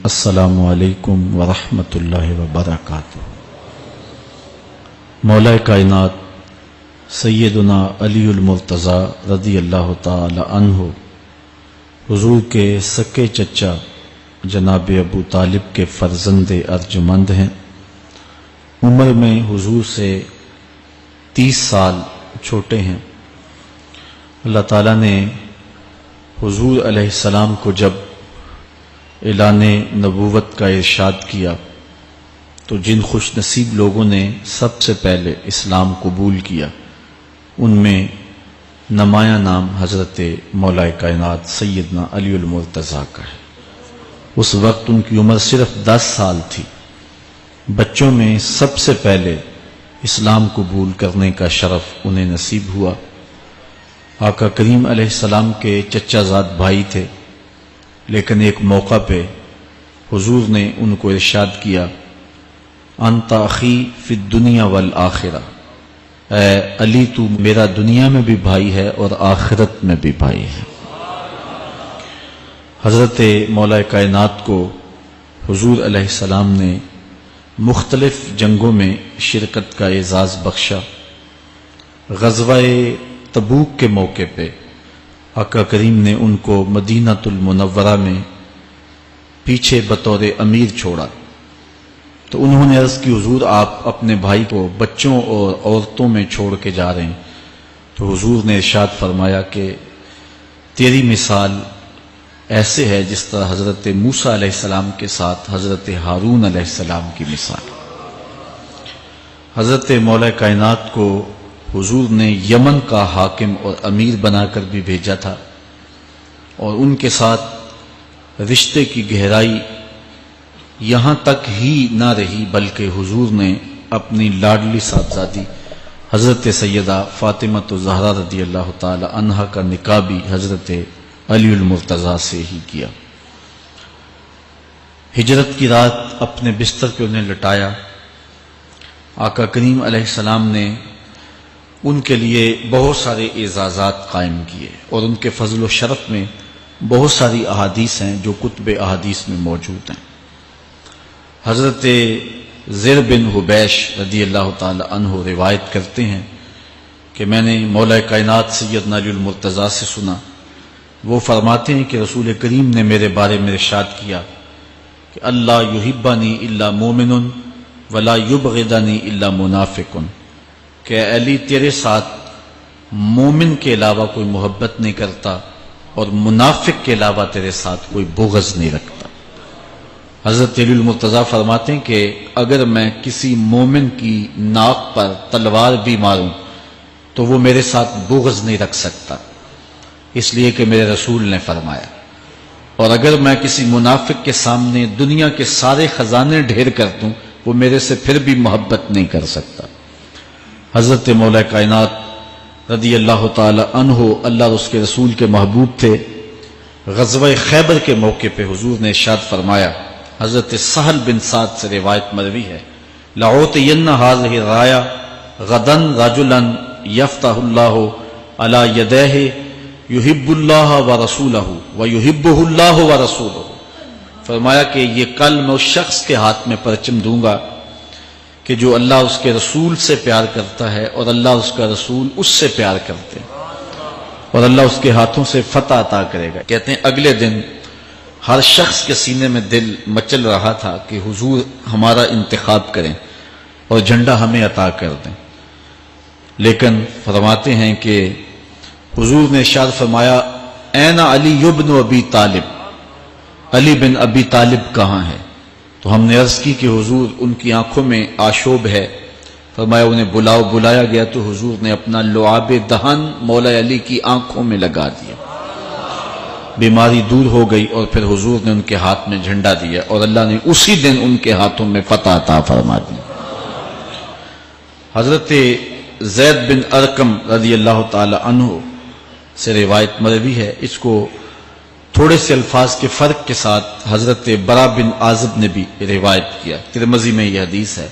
السلام علیکم ورحمۃ اللہ وبرکاتہ۔ مولا کائنات سیدنا علی المرتضیٰ رضی اللہ تعالی عنہ حضور کے سکے چچا جناب ابو طالب کے فرزند ارجمند ہیں۔ عمر میں حضور سے 30 سال چھوٹے ہیں۔ اللہ تعالیٰ نے حضور علیہ السلام کو جب اعلان نبوت کا ارشاد کیا تو جن خوش نصیب لوگوں نے سب سے پہلے اسلام قبول کیا ان میں نمایاں نام حضرت مولا کائنات سیدنا علی المرتضیٰ کا ہے۔ اس وقت ان کی عمر صرف 10 سال تھی۔ بچوں میں سب سے پہلے اسلام قبول کرنے کا شرف انہیں نصیب ہوا۔ آقا کریم علیہ السلام کے چچا زاد بھائی تھے، لیکن ایک موقع پہ حضور نے ان کو ارشاد کیا، انت اخی فی الدنیا والآخرہ، اے علی تو میرا دنیا میں بھی بھائی ہے اور آخرت میں بھی بھائی ہے۔ حضرت مولا کائنات کو حضور علیہ السلام نے مختلف جنگوں میں شرکت کا اعزاز بخشا۔ غزوہ تبوک کے موقع پہ آقا کریم نے ان کو مدینہ المنورہ میں پیچھے بطور امیر چھوڑا تو انہوں نے عرض کی، حضور آپ اپنے بھائی کو بچوں اور عورتوں میں چھوڑ کے جا رہے ہیں۔ تو حضور نے ارشاد فرمایا کہ تیری مثال ایسے ہے جس طرح حضرت موسیٰ علیہ السلام کے ساتھ حضرت ہارون علیہ السلام کی مثال۔ حضرت مولا کائنات کو حضور نے یمن کا حاکم اور امیر بنا کر بھی بھیجا تھا، اور ان کے ساتھ رشتے کی گہرائی یہاں تک ہی نہ رہی بلکہ حضور نے اپنی لاڈلی صاحبزادی حضرت سیدہ فاطمہ الزہرا رضی اللہ تعالی عنہا کا نکاح بھی حضرت علی المرتضیٰ سے ہی کیا۔ ہجرت کی رات اپنے بستر پہ انہیں لٹایا۔ آقا کریم علیہ السلام نے ان کے لیے بہت سارے اعزازات قائم کیے، اور ان کے فضل و شرف میں بہت ساری احادیث ہیں جو کتب احادیث میں موجود ہیں۔ حضرت زر بن حبیش رضی اللہ تعالی عنہ روایت کرتے ہیں کہ میں نے مولا کائنات سیدنا علی المرتضیٰ سے سنا، وہ فرماتے ہیں کہ رسول کریم نے میرے بارے میں ارشاد کیا کہ اللہ یحبنی الا مومن ولا یبغضنی الا منافق، کہ علی تیرے ساتھ مومن کے علاوہ کوئی محبت نہیں کرتا اور منافق کے علاوہ تیرے ساتھ کوئی بغض نہیں رکھتا۔ حضرت علی المرتضیٰ فرماتے ہیں کہ اگر میں کسی مومن کی ناک پر تلوار بھی ماروں تو وہ میرے ساتھ بغض نہیں رکھ سکتا، اس لیے کہ میرے رسول نے فرمایا، اور اگر میں کسی منافق کے سامنے دنیا کے سارے خزانے ڈھیر کر دوں وہ میرے سے پھر بھی محبت نہیں کر سکتا۔ حضرت مولا کائنات رضی اللہ تعالی عنہ اللہ اور اس کے رسول کے محبوب تھے۔ غزوہ خیبر کے موقع پہ حضور نے ارشاد فرمایا، حضرت سہل بن سعد سے روایت مروی ہے، لَأُعْطِيَنَّ هَذِهِ الرَّايَةَ غَدًا رَجُلًا يَفْتَحُ اللَّهُ عَلَى يَدَيْهِ يُحِبُّ اللَّهَ وَرَسُولَهُ وَيُحِبُّهُ اللَّهُ وَرَسُولُهُ۔ فرمایا کہ یہ کل میں اس شخص کے ہاتھ میں پرچم دوں گا کہ جو اللہ اس کے رسول سے پیار کرتا ہے اور اللہ اس کا رسول اس سے پیار کرتے ہیں، اور اللہ اس کے ہاتھوں سے فتح عطا کرے گا۔ کہتے ہیں اگلے دن ہر شخص کے سینے میں دل مچل رہا تھا کہ حضور ہمارا انتخاب کریں اور جھنڈا ہمیں عطا کر دیں، لیکن فرماتے ہیں کہ حضور نے ارشاد فرمایا، این علی بن ابی طالب، علی بن ابی طالب کہاں ہے؟ تو ہم نے عرض کی کہ حضور ان کی آنکھوں میں آشوب ہے۔ فرمایا انہیں بلاؤ۔ بلایا گیا تو حضور نے اپنا لعاب دہن مولا علی کی آنکھوں میں لگا دیا، بیماری دور ہو گئی، اور پھر حضور نے ان کے ہاتھ میں جھنڈا دیا اور اللہ نے اسی دن ان کے ہاتھوں میں فتح عطا فرما دی۔ حضرت زید بن ارقم رضی اللہ تعالی عنہ سے روایت مروی ہے، اس کو تھوڑے سے الفاظ کے فرق کے ساتھ حضرت برا بن عازب نے بھی روایت کیا، ترمذی میں یہ حدیث ہے،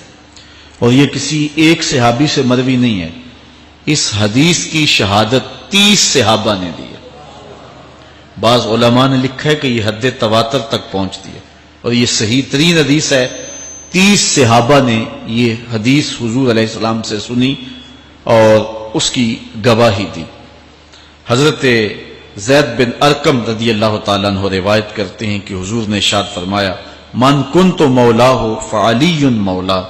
اور یہ کسی ایک صحابی سے مروی نہیں ہے۔ اس حدیث کی شہادت 30 صحابہ نے دی ہے۔ بعض علماء نے لکھا ہے کہ یہ حد تواتر تک پہنچتی ہے، اور یہ صحیح ترین حدیث ہے. 30 صحابہ نے یہ حدیث حضور علیہ السلام سے سنی اور اس کی گواہی دی. حضرت زید بن ارقم رضی اللہ تعالیٰ عنہ روایت کرتے ہیں کہ حضور نے ارشاد فرمایا من کنت مولا ہو فعلی مولا،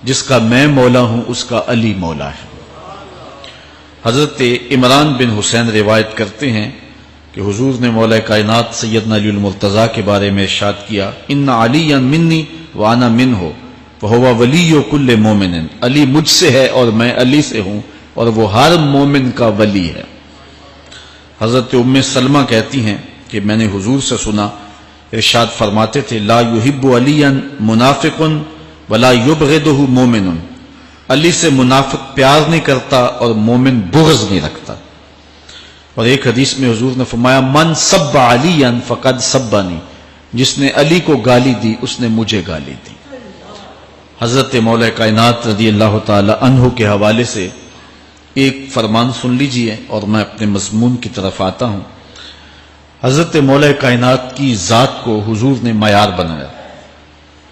جس کا میں مولا ہوں اس کا علی مولا ہے. حضرت عمران بن حسین روایت کرتے ہیں کہ حضور نے مولا کائنات سیدنا علی المرتضیٰ کے بارے میں ارشاد کیا ان علی منی وانا منہ فہو ولی کل مومن، علی مجھ سے ہے اور میں علی سے ہوں اور وہ ہر مومن کا ولی ہے. حضرت ام سلمہ کہتی ہیں کہ میں نے حضور سے سنا ارشاد فرماتے تھے لا یحب علی منافق ولا یبغضہ مومن، علی سے منافق پیار نہیں کرتا اور مومن بغض نہیں رکھتا. اور ایک حدیث میں حضور نے فرمایا من سب علی فقد سبنی، جس نے علی کو گالی دی اس نے مجھے گالی دی. حضرت مولا کائنات رضی اللہ تعالی عنہ کے حوالے سے ایک فرمان سن لیجئے اور میں اپنے مضمون کی طرف آتا ہوں. حضرت مولا کائنات کی ذات کو حضور نے معیار بنایا.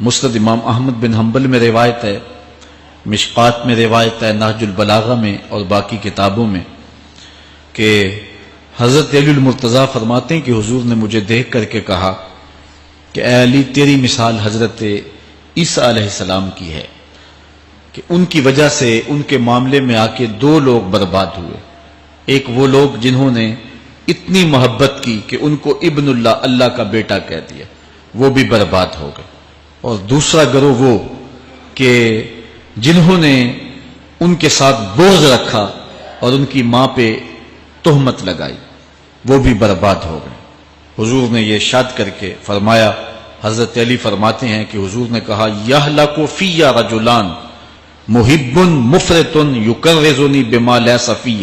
مسند امام احمد بن حنبل میں روایت ہے، مشقات میں روایت ہے، نہج البلاغہ میں اور باقی کتابوں میں کہ حضرت علی المرتضیٰ فرماتے ہیں کہ حضور نے مجھے دیکھ کر کے کہا کہ اے علی تیری مثال حضرت عیسیٰ علیہ السلام کی ہے کہ ان کی وجہ سے ان کے معاملے میں آ کے 2 لوگ برباد ہوئے. ایک وہ لوگ جنہوں نے اتنی محبت کی کہ ان کو ابن اللہ، اللہ کا بیٹا کہہ دیا، وہ بھی برباد ہو گئے. اور دوسرا گروہ وہ کہ جنہوں نے ان کے ساتھ بغض رکھا اور ان کی ماں پہ تہمت لگائی، وہ بھی برباد ہو گئے. حضور نے یہ ارشاد کر کے فرمایا، حضرت علی فرماتے ہیں کہ حضور نے کہا یہلک فی رجلان محب مفرط یکرزنی بما لیس فی،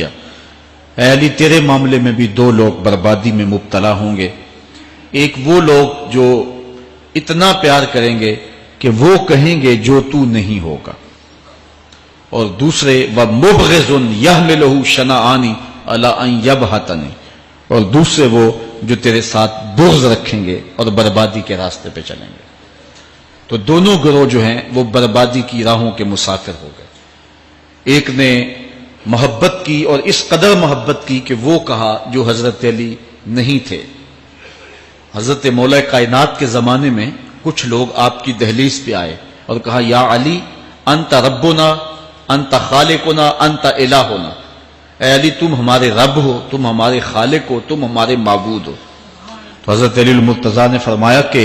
اے علی تیرے معاملے میں بھی 2 لوگ بربادی میں مبتلا ہوں گے. ایک وہ لوگ جو اتنا پیار کریں گے کہ وہ کہیں گے جو تو نہیں ہوگا، اور دوسرے ومبغض یحملہ شنآنی علی ان یبہتنی، اور دوسرے وہ جو تیرے ساتھ بغض رکھیں گے اور بربادی کے راستے پہ چلیں گے. تو دونوں گروہ جو ہیں وہ بربادی کی راہوں کے مسافر ہو گئے. ایک نے محبت کی اور اس قدر محبت کی کہ وہ کہا جو حضرت علی نہیں تھے. حضرت مولا کائنات کے زمانے میں کچھ لوگ آپ کی دہلیز پہ آئے اور کہا یا علی انت ربنا انت خالقنا انت الہنا، اے علی تم ہمارے رب ہو، تم ہمارے خالق ہو، تم ہمارے معبود ہو. تو حضرت علی المرتضیٰ نے فرمایا کہ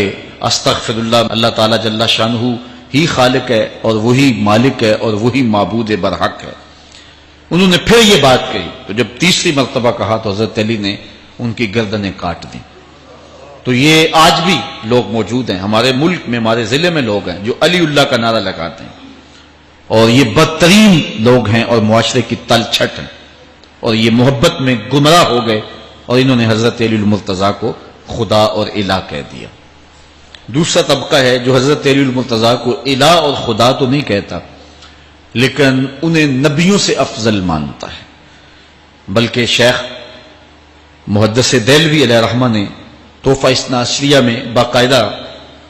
استغفر اللہ، اللہ تعالیٰ جل شانہ ہی خالق ہے اور وہی مالک ہے اور وہی معبود برحق ہے. انہوں نے پھر یہ بات کہی تو جب تیسری مرتبہ کہا تو حضرت علی نے ان کی گردنیں کاٹ دیں. تو یہ آج بھی لوگ موجود ہیں ہمارے ملک میں، ہمارے ضلع میں لوگ ہیں جو علی اللہ کا نعرہ لگاتے ہیں، اور یہ بدترین لوگ ہیں اور معاشرے کی تل چھٹ ہیں، اور یہ محبت میں گمراہ ہو گئے اور انہوں نے حضرت علی المرتضیٰ کو خدا اور الہ کہہ دیا. دوسرا طبقہ ہے جو حضرت علی المرتضیٰ کو الہ اور خدا تو نہیں کہتا لیکن انہیں نبیوں سے افضل مانتا ہے. بلکہ شیخ محدث دہلوی علیہ رحمہ نے تحفہ اثنا عشریہ میں باقاعدہ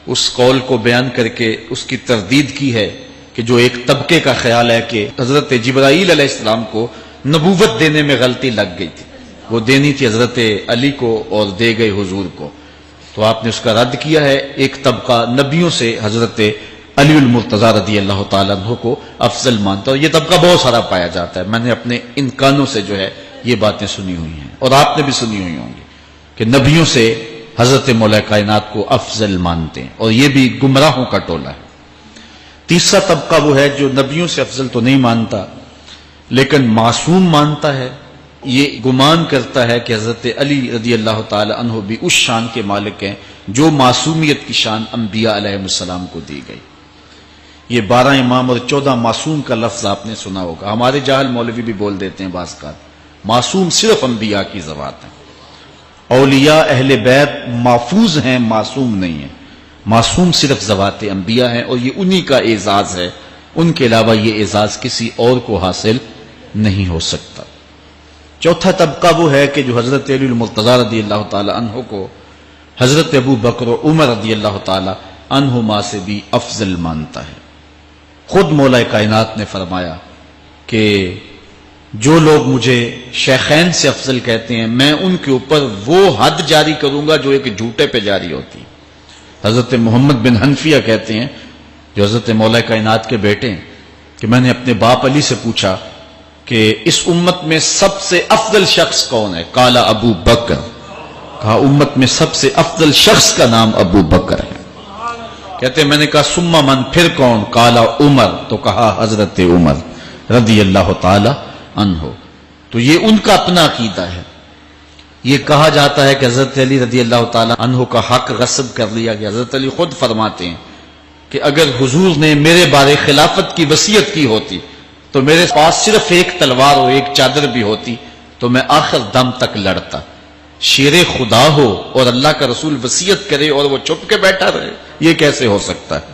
اس قول کو بیان کر کے اس کی تردید کی ہے کہ جو ایک طبقے کا خیال ہے کہ حضرت جبرائیل علیہ السلام کو نبوت دینے میں غلطی لگ گئی تھی، وہ دینی تھی حضرت علی کو اور دے گئے حضور کو، تو آپ نے اس کا رد کیا ہے. ایک طبقہ نبیوں سے حضرت علی المرتضیٰ رضی اللہ تعالیٰ عنہ کو افضل مانتا ہے، اور یہ طبقہ بہت سارا پایا جاتا ہے. میں نے اپنے ان کانوں سے جو ہے یہ باتیں سنی ہوئی ہیں اور آپ نے بھی سنی ہوئی ہوں گی کہ نبیوں سے حضرت مولا کائنات کو افضل مانتے ہیں، اور یہ بھی گمراہوں کا ٹولہ ہے. تیسرا طبقہ وہ ہے جو نبیوں سے افضل تو نہیں مانتا لیکن معصوم مانتا ہے. یہ گمان کرتا ہے کہ حضرت علی رضی اللہ تعالی عنہ بھی اس شان کے مالک ہیں جو معصومیت کی شان انبیاء علیہ السلام کو دی گئی. یہ 12 امام اور 14 معصوم کا لفظ آپ نے سنا ہوگا. ہمارے جاہل مولوی بھی بول دیتے ہیں بعض کا، معصوم صرف انبیاء کی ذوات ہیں. اولیاء اہل بیت محفوظ ہیں، معصوم نہیں ہیں. معصوم صرف ذوات انبیاء ہیں اور یہ انہی کا اعزاز ہے، ان کے علاوہ یہ اعزاز کسی اور کو حاصل نہیں ہو سکتا. چوتھا طبقہ وہ ہے کہ جو حضرت علی المرتضیٰ رضی اللہ تعالی عنہ کو حضرت ابو بکر و عمر رضی اللہ تعالی عنہما سے بھی افضل مانتا ہے۔ خود مولا کائنات نے فرمایا کہ جو لوگ مجھے شیخین سے افضل کہتے ہیں میں ان کے اوپر وہ حد جاری کروں گا جو ایک جھوٹے پہ جاری ہوتی۔ حضرت محمد بن حنفیہ کہتے ہیں جو حضرت مولا کائنات کے بیٹے ہیں کہ میں نے اپنے باپ علی سے پوچھا کہ اس امت میں سب سے افضل شخص کون ہے؟ قال ابو بکر، کہا امت میں سب سے افضل شخص کا نام ابو بکر ہے۔ کہتے ہیں میں نے کہا ثم من، پھر کون؟ قال عمر، تو کہا حضرت عمر رضی اللہ تعالی عنہ۔ تو یہ ان کا اپنا عقیدہ ہے۔ یہ کہا جاتا ہے کہ حضرت علی رضی اللہ تعالی عنہ کا حق غصب کر لیا گیا۔ حضرت علی خود فرماتے ہیں کہ اگر حضور نے میرے بارے خلافت کی وصیت کی ہوتی تو میرے پاس صرف ایک تلوار اور ایک چادر بھی ہوتی تو میں آخر دم تک لڑتا۔ شیر خدا ہو اور اللہ کا رسول وصیت کرے اور وہ چھپ کے بیٹھا رہے، یہ کیسے ہو سکتا ہے؟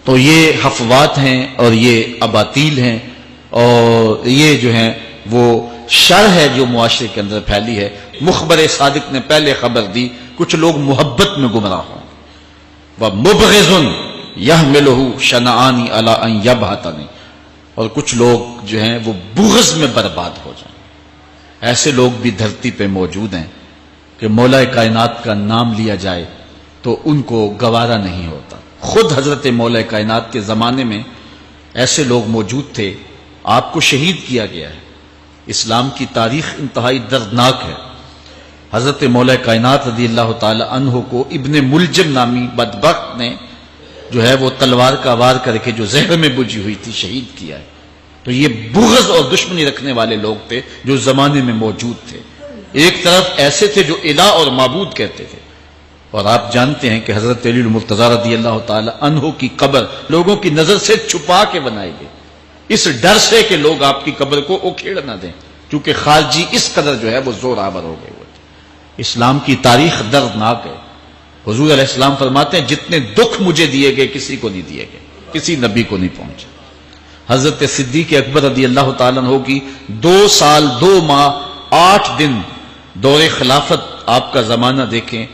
تو یہ حفوات ہیں اور یہ اباطیل ہیں اور یہ جو ہیں وہ شر ہے جو معاشرے کے اندر پھیلی ہے۔ مخبر صادق نے پہلے خبر دی کچھ لوگ محبت میں گمراہ ہوں، وَمُبْغِضٌ يَحْمِلُهُ شَنَآنِ عَلَىٰ أَن يَبْهَتَنِ، اور کچھ لوگ جو ہیں وہ بغض میں برباد ہو جائیں۔ ایسے لوگ بھی دھرتی پہ موجود ہیں کہ مولا کائنات کا نام لیا جائے تو ان کو گوارا نہیں ہوتا۔ خود حضرت مولا کائنات کے زمانے میں ایسے لوگ موجود تھے، آپ کو شہید کیا گیا ہے۔ اسلام کی تاریخ انتہائی دردناک ہے۔ حضرت مولا کائنات رضی اللہ تعالی عنہ کو ابن ملجم نامی بدبخت نے جو ہے وہ تلوار کا وار کر کے جو زہر میں بجھی ہوئی تھی شہید کیا ہے۔ تو یہ بغض اور دشمنی رکھنے والے لوگ تھے جو زمانے میں موجود تھے۔ ایک طرف ایسے تھے جو الہ اور معبود کہتے تھے، اور آپ جانتے ہیں کہ حضرت علی المرتضیٰ رضی اللہ تعالی عنہ کی قبر لوگوں کی نظر سے چھپا کے بنائی گئی، اس ڈر سے کہ لوگ آپ کی قبر کو اکھیڑ نہ دیں، کیونکہ خارجی اس قدر جو ہے وہ زور آور ہو گئے ہوئے تھے۔ اسلام کی تاریخ دردناک ہے۔ حضور علیہ السلام فرماتے ہیں جتنے دکھ مجھے دیے گئے کسی کو نہیں دیے گئے، کسی نبی کو نہیں پہنچے۔ حضرت صدیق اکبر رضی اللہ تعالیٰ عنہ کی 2 سال 2 ماہ 8 دن دور خلافت آپ کا زمانہ دیکھیں،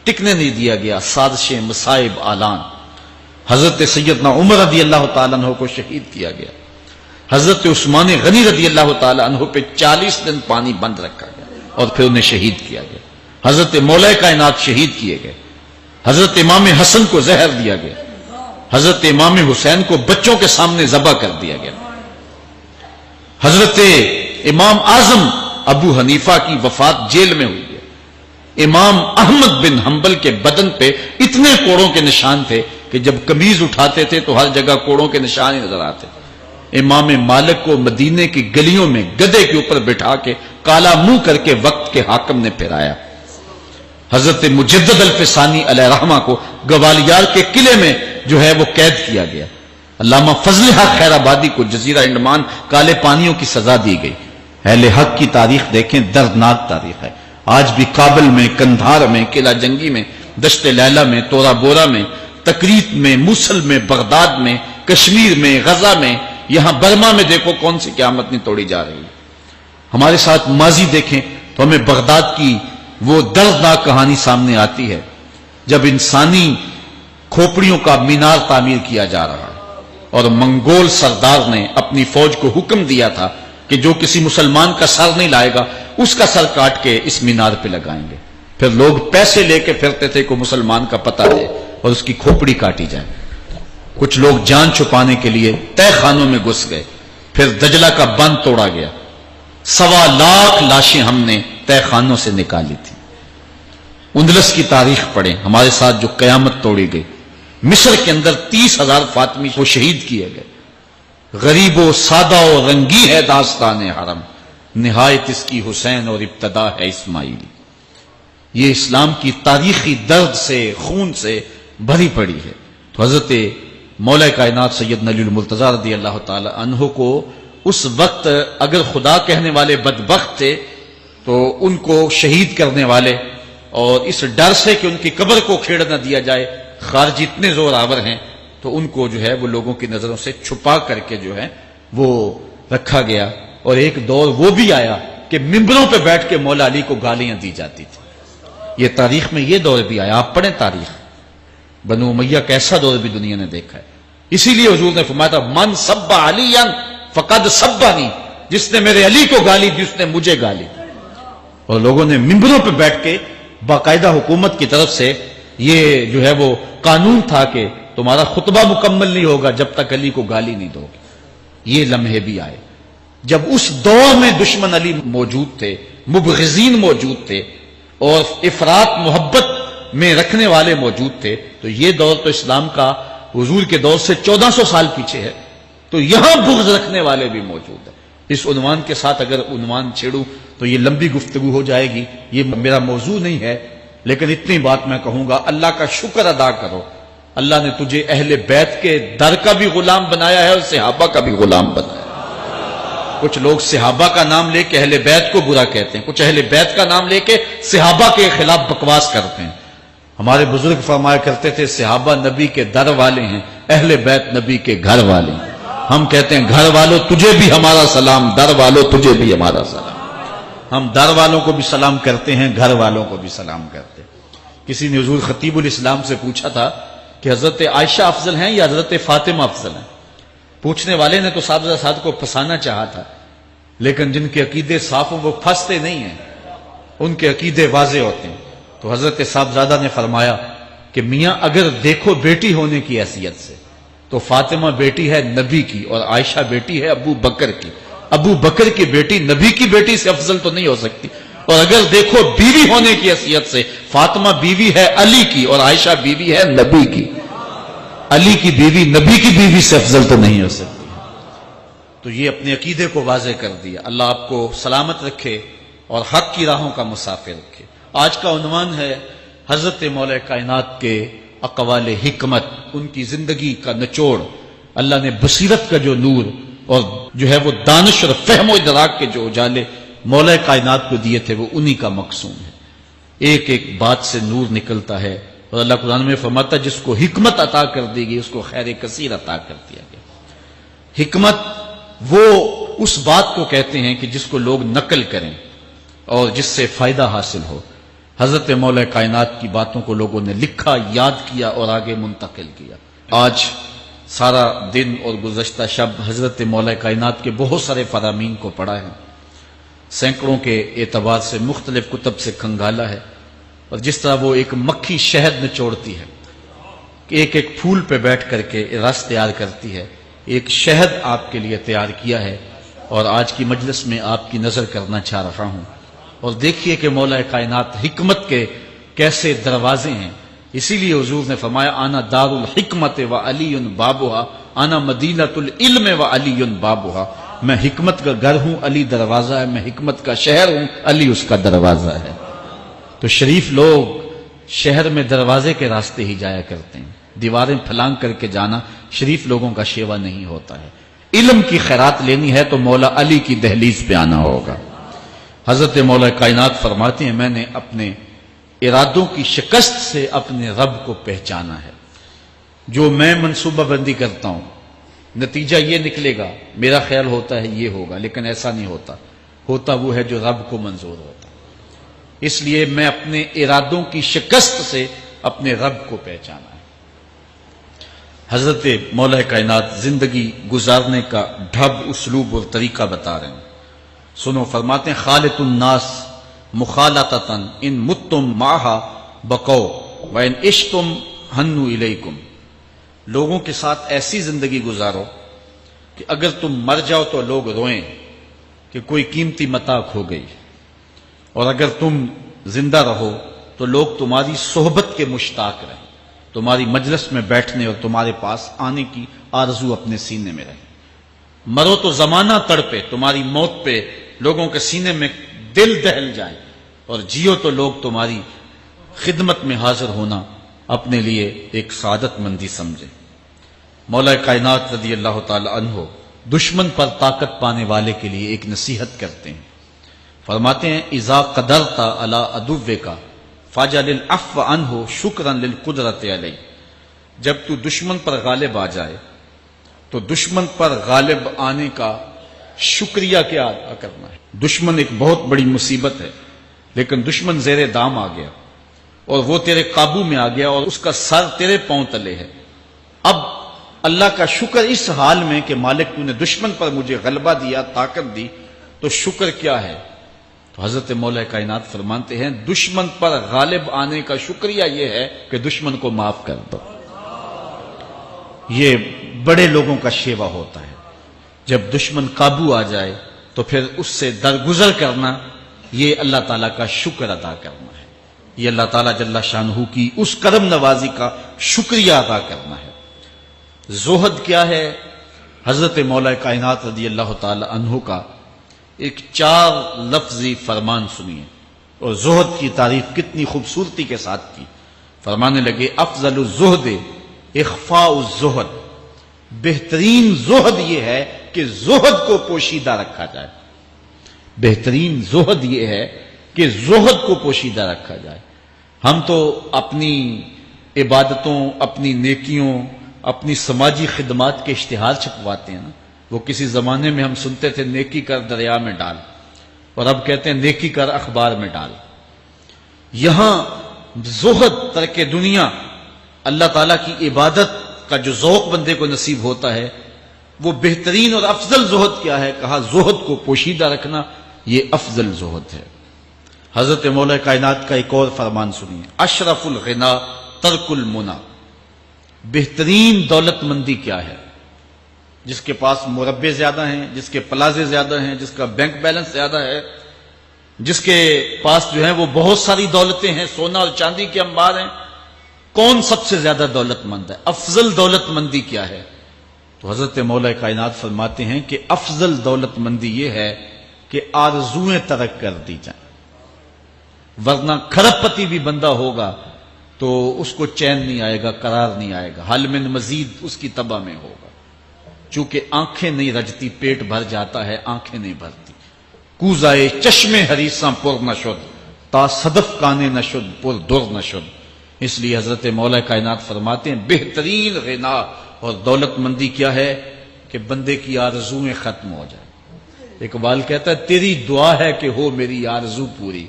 ٹکنے نہیں دیا گیا، سازشیں، مصائب، اعلان۔ حضرت سیدنا عمر رضی اللہ تعالیٰ عنہ کو شہید کیا گیا۔ حضرت عثمان غنی رضی اللہ تعالیٰ عنہ پہ 40 دن پانی بند رکھا گیا اور پھر انہیں شہید کیا گیا۔ حضرت مولا کائنات شہید کیے گئے۔ حضرت امام حسن کو زہر دیا گیا۔ حضرت امام حسین کو بچوں کے سامنے ذبح کر دیا گیا۔ حضرت امام اعظم ابو حنیفہ کی وفات جیل میں ہوئی ہے۔ امام احمد بن حنبل کے بدن پہ اتنے کوڑوں کے نشان تھے کہ جب قمیض اٹھاتے تھے تو ہر جگہ کوڑوں کے نشان ہی نظر آتے۔ امام مالک کو مدینے کی گلیوں میں گدھے کے اوپر بٹھا کے کالا منہ کر کے وقت کے حاکم نے پھرایا۔ حضرت مجدد الفسانی علیہ رحمہ کو گوالیار کے قلعے میں جو ہے وہ قید کیا گیا۔ علامہ فضل حق خیر آبادی کو جزیرہ انڈمان کالے پانیوں کی سزا دی گئی۔ اہل حق کی تاریخ دیکھیں، دردناک تاریخ ہے۔ آج بھی کابل میں، کندھار میں، قلعہ جنگی میں، دشت لیلہ میں، تورا بورا میں، تکریت میں، موصل میں، بغداد میں، کشمیر میں، غزہ میں، یہاں برما میں دیکھو کون سی قیامت نہیں توڑی جا رہی ہے۔ ہمارے ساتھ ماضی دیکھیں تو ہمیں بغداد کی وہ دردناک کہانی سامنے آتی ہے جب انسانی کھوپڑیوں کا مینار تعمیر کیا جا رہا ہے اور منگول سردار نے اپنی فوج کو حکم دیا تھا کہ جو کسی مسلمان کا سر نہیں لائے گا اس کا سر کاٹ کے اس مینار پہ لگائیں گے۔ پھر لوگ پیسے لے کے پھرتے تھے کہ مسلمان کا پتہ دے اور اس کی کھوپڑی کاٹی جائے۔ کچھ لوگ جان چھپانے کے لیے تہ خانوں میں گھس گئے۔ پھر دجلہ کا بند توڑا گیا، 1.25 لاکھ لاشیں ہم نے تہ خانوں سے نکالی تھی۔ اندلس کی تاریخ پڑھیں، ہمارے ساتھ جو قیامت توڑی گئی۔ مصر کے اندر 30,000 فاطمی کو شہید کیے گئے۔ غریب و سادہ و رنگی ہے داستان حرم، نہایت اس کی حسین اور ابتدا ہے اسماعیل۔ یہ اسلام کی تاریخی درد سے، خون سے بھری پڑی ہے۔ تو حضرت مولا کائنات سیدنا علی المرتضیٰ رضی اللہ تعالی عنہ کو اس وقت اگر خدا کہنے والے بدبخت تھے تو ان کو شہید کرنے والے اور اس ڈر سے کہ ان کی قبر کو کھیڑ نہ دیا جائے خارجی اتنے زور آور ہیں تو ان کو جو ہے وہ لوگوں کی نظروں سے چھپا کر کے جو ہے وہ رکھا گیا۔ اور ایک دور وہ بھی آیا کہ ممبروں پہ بیٹھ کے مولا علی کو گالیاں دی جاتی تھی۔ یہ تاریخ میں یہ دور بھی آیا، آپ پڑھیں تاریخ۔ بنو امیہ کا ایسا دور بھی دنیا نے دیکھا ہے. اسی لیے حضور نے فرمایا تھا من سب علی فقد سبنی، جس نے میرے علی کو گالی دی اس نے مجھے گالی دی. اور لوگوں نے ممبروں پہ بیٹھ کے باقاعدہ حکومت کی طرف سے یہ جو ہے وہ قانون تھا کہ تمہارا خطبہ مکمل نہیں ہوگا جب تک علی کو گالی نہیں دو گے. یہ لمحے بھی آئے جب اس دور میں دشمن علی موجود تھے، مبغضین موجود تھے، اور افراط محبت میں رکھنے والے موجود تھے. تو یہ دور تو اسلام کا حضور کے دور سے 1400 سال پیچھے ہے، تو یہاں بغض رکھنے والے بھی موجود ہیں. اس عنوان کے ساتھ اگر عنوان چھیڑوں تو یہ لمبی گفتگو ہو جائے گی، یہ میرا موضوع نہیں ہے، لیکن اتنی بات میں کہوں گا، اللہ کا شکر ادا کرو، اللہ نے تجھے اہل بیت کے در کا بھی غلام بنایا ہے اور صحابہ کا بھی غلام بنایا ہے. کچھ لوگ صحابہ کا نام لے کے اہل بیت کو برا کہتے ہیں، کچھ اہل بیت کا نام لے کے صحابہ کے خلاف بکواس کرتے ہیں. ہمارے بزرگ فرمایا کرتے تھے صحابہ نبی کے در والے ہیں، اہل بیت نبی کے گھر والے ہیں. ہم کہتے ہیں گھر والوں تجھے بھی ہمارا سلام، در والوں تجھے بھی ہمارا سلام. ہم در والوں کو بھی سلام کرتے ہیں، گھر والوں کو بھی سلام کرتے ہیں. کسی نے حضور خطیب الاسلام سے پوچھا تھا کہ حضرت عائشہ افضل ہیں یا حضرت فاطمہ افضل ہیں. پوچھنے والے نے تو صاحب کو پھنسانا چاہا تھا، لیکن جن کے عقیدے صاف ہوں وہ پھنستے نہیں ہیں، ان کے عقیدے واضح ہوتے ہیں. تو حضرت صاحبزادہ نے فرمایا کہ میاں اگر دیکھو بیٹی ہونے کی حیثیت سے تو فاطمہ بیٹی ہے نبی کی اور عائشہ بیٹی ہے ابو بکر کی. ابو بکر کی بیٹی نبی کی بیٹی سے افضل تو نہیں ہو سکتی. اور اگر دیکھو بیوی ہونے کی حیثیت سے فاطمہ بیوی ہے علی کی اور عائشہ بیوی ہے نبی کی. علی کی بیوی نبی کی بیوی سے افضل تو نہیں ہو سکتی. تو یہ اپنے عقیدے کو واضح کر دیا. اللہ آپ کو سلامت رکھے اور حق کی راہوں کا مسافر رکھے. آج کا عنوان ہے حضرت مولا کائنات کے اقوال حکمت، ان کی زندگی کا نچوڑ. اللہ نے بصیرت کا جو نور اور جو ہے وہ دانش اور فہم و ادراک کے جو اجالے مولا کائنات کو دیے تھے وہ انہی کا مقصود ہے. ایک ایک بات سے نور نکلتا ہے، اور اللہ قرآن میں فرماتا ہے جس کو حکمت عطا کر دی گئی اس کو خیر کثیر عطا کر دیا گیا. حکمت وہ اس بات کو کہتے ہیں کہ جس کو لوگ نقل کریں اور جس سے فائدہ حاصل ہو. حضرت مولا کائنات کی باتوں کو لوگوں نے لکھا، یاد کیا اور آگے منتقل کیا. آج سارا دن اور گزشتہ شب حضرت مولا کائنات کے بہت سارے فرامین کو پڑھا ہے، سینکڑوں کے اعتبار سے مختلف کتب سے کھنگالا ہے. اور جس طرح وہ ایک مکھی شہد نچوڑتی ہے، کہ ایک ایک پھول پہ بیٹھ کر کے رس تیار کرتی ہے، ایک شہد آپ کے لیے تیار کیا ہے اور آج کی مجلس میں آپ کی نظر کرنا چاہ رہا ہوں. اور دیکھیے کہ مولا کائنات حکمت کے کیسے دروازے ہیں. اسی لیے حضور نے فرمایا آنا دار الحکمت و علی بابها، آنا مدینۃ العلم و علی بابها. میں حکمت کا گھر ہوں، علی دروازہ ہے. میں حکمت کا شہر ہوں، علی اس کا دروازہ ہے. تو شریف لوگ شہر میں دروازے کے راستے ہی جایا کرتے ہیں. دیواریں پھلانگ کر کے جانا شریف لوگوں کا شیوا نہیں ہوتا ہے. علم کی خیرات لینی ہے تو مولا علی کی دہلیز پہ آنا ہوگا. حضرت مولا کائنات فرماتے ہیں میں نے اپنے ارادوں کی شکست سے اپنے رب کو پہچانا ہے. جو میں منصوبہ بندی کرتا ہوں نتیجہ یہ نکلے گا، میرا خیال ہوتا ہے یہ ہوگا، لیکن ایسا نہیں ہوتا. ہوتا وہ ہے جو رب کو منظور ہوتا. اس لیے میں اپنے ارادوں کی شکست سے اپنے رب کو پہچانا ہے. حضرت مولا کائنات زندگی گزارنے کا ڈھب، اسلوب اور طریقہ بتا رہے ہیں. سنو، فرماتے ہیں خالط الناس مخالطتاً ان متتم معها بقوا وان عشتم ہنوا الیکم. لوگوں کے ساتھ ایسی زندگی گزارو کہ اگر تم مر جاؤ تو لوگ روئیں کہ کوئی قیمتی متاع کھو گئی، اور اگر تم زندہ رہو تو لوگ تمہاری صحبت کے مشتاق رہیں، تمہاری مجلس میں بیٹھنے اور تمہارے پاس آنے کی آرزو اپنے سینے میں رہے. مرو تو زمانہ تڑپے، تمہاری موت پہ لوگوں کے سینے میں دل دہل جائے، اور جیو تو لوگ تمہاری خدمت میں حاضر ہونا اپنے لیے ایک سعادت مندی سمجھے. مولا کائنات رضی اللہ تعالی عنہ دشمن پر طاقت پانے والے کے لیے ایک نصیحت کرتے ہیں. فرماتے ہیں اذا قدرت علی عدوک فاجعل العفو عنہ شکرا للقدرت علیہ. جب تو دشمن پر غالب آ جائے تو دشمن پر غالب آنے کا شکریہ کیا ادا کرنا ہے. دشمن ایک بہت بڑی مصیبت ہے، لیکن دشمن زیر دام آ گیا اور وہ تیرے قابو میں آ گیا اور اس کا سر تیرے پاؤں تلے ہے۔ اب اللہ کا شکر اس حال میں کہ مالک تو نے دشمن پر مجھے غلبہ دیا، طاقت دی، تو شکر کیا ہے؟ تو حضرت مولا کائنات فرماتے ہیں دشمن پر غالب آنے کا شکریہ یہ ہے کہ دشمن کو معاف کر دو۔ یہ بڑے لوگوں کا شیوا ہوتا ہے، جب دشمن قابو آ جائے تو پھر اس سے درگزر کرنا، یہ اللہ تعالیٰ کا شکر ادا کرنا ہے، یہ اللہ تعالیٰ جل شانہ کی اس کرم نوازی کا شکریہ ادا کرنا ہے۔ زہد کیا ہے؟ حضرت مولا کائنات رضی اللہ تعالی عنہ کا ایک 4 لفظی فرمان سنیے، اور زہد کی تعریف کتنی خوبصورتی کے ساتھ کی۔ فرمانے لگے افضل الزہد اخفاء الزہد، بہترین زہد یہ ہے کہ زہد کو پوشیدہ رکھا جائے، بہترین زہد یہ ہے کہ زہد کو پوشیدہ رکھا جائے۔ ہم تو اپنی عبادتوں، اپنی نیکیوں، اپنی سماجی خدمات کے اشتہار چھپواتے ہیں نا۔ وہ کسی زمانے میں ہم سنتے تھے نیکی کر دریا میں ڈال، اور اب کہتے ہیں نیکی کر اخبار میں ڈال۔ یہاں زہد، ترک دنیا، اللہ تعالیٰ کی عبادت کا جو ذوق بندے کو نصیب ہوتا ہے، وہ بہترین اور افضل زہد کیا ہے؟ کہا زہد کو پوشیدہ رکھنا، یہ افضل زہد ہے۔ حضرت مولا کائنات کا ایک اور فرمان سنیے، اشرف الغنا ترک المنا، بہترین دولت مندی کیا ہے؟ جس کے پاس مربے زیادہ ہیں، جس کے پلازے زیادہ ہیں، جس کا بینک بیلنس زیادہ ہے، جس کے پاس جو ہے وہ بہت ساری دولتیں ہیں، سونا اور چاندی کے انبار ہیں، کون سب سے زیادہ دولت مند ہے؟ افضل دولت مندی کیا ہے؟ تو حضرت مولا کائنات فرماتے ہیں کہ افضل دولت مندی یہ ہے کہ آرزویں ترک کر دی جائیں، ورنہ کھرب پتی بھی بندہ ہوگا تو اس کو چین نہیں آئے گا، قرار نہیں آئے گا، حل من مزید اس کی تباہ میں ہوگا۔ چونکہ آنکھیں نہیں رجتی، پیٹ بھر جاتا ہے، آنکھیں نہیں بھرتی۔ کوزائے چشم حریصاں پر نشد، تا صدف کانے نشد پر در نشد۔ اس لیے حضرت مولا کائنات فرماتے ہیں بہترین غنا اور دولت مندی کیا ہے؟ کہ بندے کی آرزویں ختم ہو جائیں۔ اقبال کہتا ہے تیری دعا ہے کہ ہو میری آرزو پوری،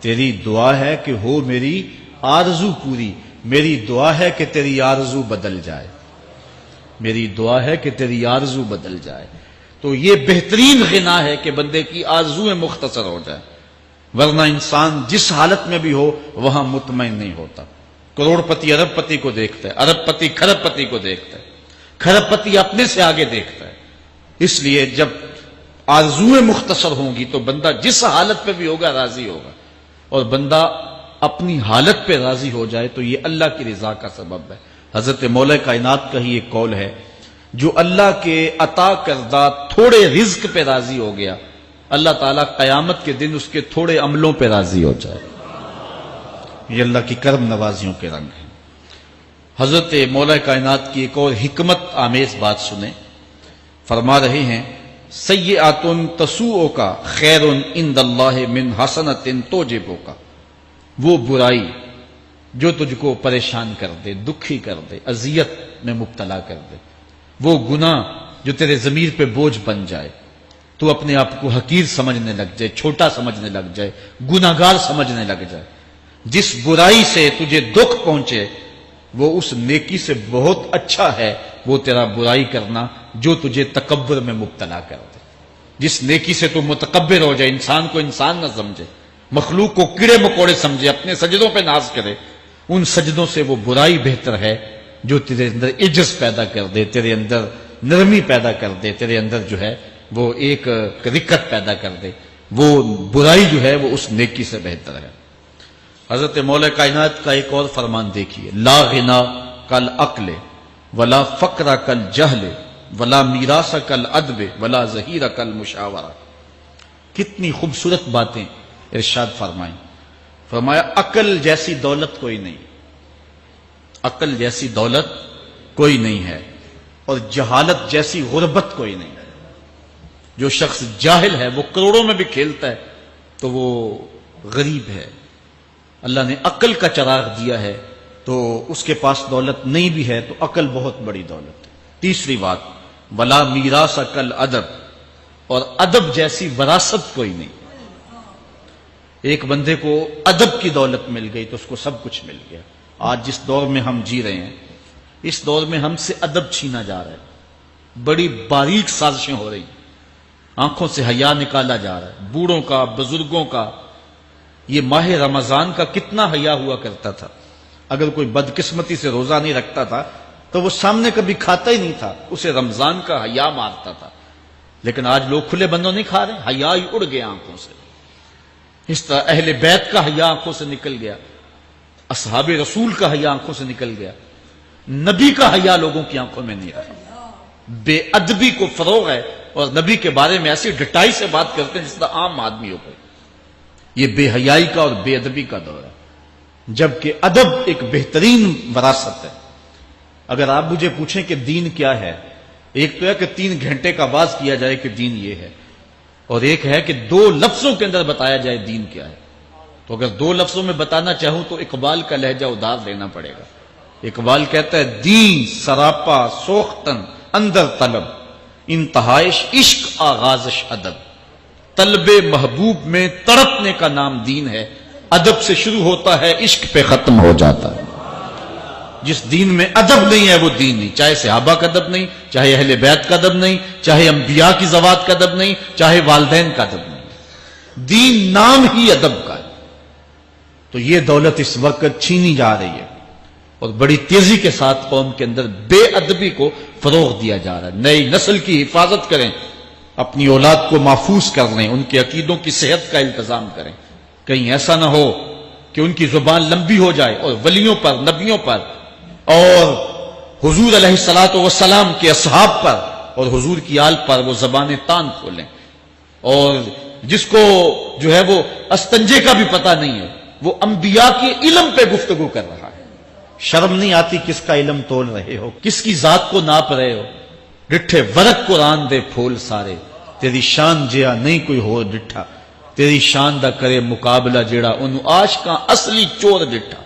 تیری دعا ہے کہ ہو میری آرزو پوری، میری دعا ہے کہ تیری آرزو بدل جائے، میری دعا ہے کہ تیری آرزو بدل جائے۔ تو یہ بہترین غنا ہے کہ بندے کی آرزویں مختصر ہو جائے، ورنہ انسان جس حالت میں بھی ہو وہاں مطمئن نہیں ہوتا۔ کروڑ پتی ارب پتی کو دیکھتا ہے، ارب پتی کھرب پتی کو دیکھتا ہے، کھرب پتی اپنے سے آگے دیکھتا ہے۔ اس لیے جب آرزویں مختصر ہوں گی تو بندہ جس حالت پہ بھی ہوگا راضی ہوگا، اور بندہ اپنی حالت پہ راضی ہو جائے تو یہ اللہ کی رضا کا سبب ہے۔ حضرت مولا کائنات کا ہی ایک قول ہے، جو اللہ کے عطا کردہ تھوڑے رزق پہ راضی ہو گیا، اللہ تعالیٰ قیامت کے دن اس کے تھوڑے عملوں پہ راضی ہو جائے۔ یہ اللہ کی کرم نوازیوں کے رنگ ہیں۔ حضرت مولا کائنات کی ایک اور حکمت آمیز بات سنیں، فرما رہے ہیں سیئات تسوء کا خیر عند اللہ من حسنۃ توجب کا، وہ برائی جو تجھ کو پریشان کر دے، دکھی کر دے، اذیت میں مبتلا کر دے، وہ گناہ جو تیرے ضمیر پہ بوجھ بن جائے، تو اپنے آپ کو حقیر سمجھنے لگ جائے، چھوٹا سمجھنے لگ جائے، گناہگار سمجھنے لگ جائے، جس برائی سے تجھے دکھ پہنچے وہ اس نیکی سے بہت اچھا ہے وہ تیرا برائی کرنا جو تجھے تکبر میں مبتلا کر دے۔ جس نیکی سے تو متکبر ہو جائے، انسان کو انسان نہ سمجھے، مخلوق کو کیڑے مکوڑے سمجھے، اپنے سجدوں پہ ناز کرے، ان سجدوں سے وہ برائی بہتر ہے جو تیرے اندر عجز پیدا کر دے، تیرے اندر نرمی پیدا کر دے، تیرے اندر جو ہے وہ ایک رکت پیدا کر دے۔ وہ برائی جو ہے وہ اس نیکی سے بہتر ہے۔ حضرت مولا کائنات کا ایک اور فرمان دیکھیے، لا غنا کل عقل ولا فقر کل جہل ولا میراث کل ادب ولا ظہیر کل مشاورہ۔ کتنی خوبصورت باتیں ارشاد فرمائیں۔ فرمایا عقل جیسی دولت کوئی نہیں، عقل جیسی دولت کوئی نہیں ہے، اور جہالت جیسی غربت کوئی نہیں۔ جو شخص جاہل ہے وہ کروڑوں میں بھی کھیلتا ہے تو وہ غریب ہے۔ اللہ نے عقل کا چراغ دیا ہے تو اس کے پاس دولت نہیں بھی ہے تو عقل بہت بڑی دولت ہے۔ تیسری بات، ولا میراث کل ادب، اور ادب جیسی وراثت کوئی نہیں۔ ایک بندے کو ادب کی دولت مل گئی تو اس کو سب کچھ مل گیا۔ آج جس دور میں ہم جی رہے ہیں، اس دور میں ہم سے ادب چھینا جا رہا ہے، بڑی باریک سازشیں ہو رہی ہیں، آنکھوں سے حیا نکالا جا رہا ہے، بوڑھوں کا، بزرگوں کا۔ یہ ماہ رمضان کا کتنا حیا ہوا کرتا تھا، اگر کوئی بدقسمتی سے روزہ نہیں رکھتا تھا تو وہ سامنے کبھی کھاتا ہی نہیں تھا، اسے رمضان کا حیا مارتا تھا۔ لیکن آج لوگ کھلے بندوں نہیں کھا رہے، حیا ہی اڑ گیا آنکھوں سے۔ اس طرح اہل بیت کا حیا آنکھوں سے نکل گیا، اصحاب رسول کا حیا آنکھوں سے نکل گیا، نبی کا حیا لوگوں کی آنکھوں میں نہیں رہا۔ بے ادبی کو فروغ ہے، اور نبی کے بارے میں ایسی ڈٹائی سے بات کرتے ہیں جس طرح عام آدمی ہو گئے۔ یہ بے حیائی کا اور بے ادبی کا دور ہے، جبکہ ادب ایک بہترین وراثت ہے۔ اگر آپ مجھے پوچھیں کہ دین کیا ہے، ایک تو ہے کہ 3 گھنٹے کا باز کیا جائے کہ دین یہ ہے، اور ایک ہے کہ 2 لفظوں کے اندر بتایا جائے دین کیا ہے۔ تو اگر 2 لفظوں میں بتانا چاہوں تو اقبال کا لہجہ ادار لینا پڑے گا۔ اقبال کہتا ہے دین سراپا سوختن اندر طلب، انتہائش عشق آغازش ادب۔ طلب محبوب میں تڑپنے کا نام دین ہے، ادب سے شروع ہوتا ہے عشق پہ ختم ہو جاتا ہے۔ جس دین میں ادب نہیں ہے وہ دین نہیں، چاہے صحابہ کا ادب نہیں، چاہے اہل بیت کا ادب نہیں، چاہے انبیاء کی ذوات کا ادب نہیں، چاہے والدین کا ادب نہیں، دین نام ہی ادب کا ہے۔ تو یہ دولت اس وقت چھینی جا رہی ہے، اور بڑی تیزی کے ساتھ قوم کے اندر بے ادبی کو فروغ دیا جا رہا ہے۔ نئی نسل کی حفاظت کریں، اپنی اولاد کو محفوظ کر لیں، ان کے عقیدوں کی صحت کا انتظام کریں، کہیں ایسا نہ ہو کہ ان کی زبان لمبی ہو جائے اور ولیوں پر، نبیوں پر اور حضور علیہ الصلوۃ والسلام کے اصحاب پر اور حضور کی آل پر وہ زبانیں تان کھولیں، اور جس کو جو ہے وہ استنجے کا بھی پتہ نہیں ہے، وہ انبیاء کے علم پہ گفتگو کر رہا ہے۔ شرم نہیں آتی کس کا علم تول رہے ہو، کس کی ذات کو ناپ رہے ہو۔ ڈٹھے ورق قرآن دے پھول سارے، تیری شان جیا نہیں کوئی ہو ڈٹھا، تیری شان دا کرے مقابلہ جیڑا انہوں عاشقاں اصلی چور ڈٹھا۔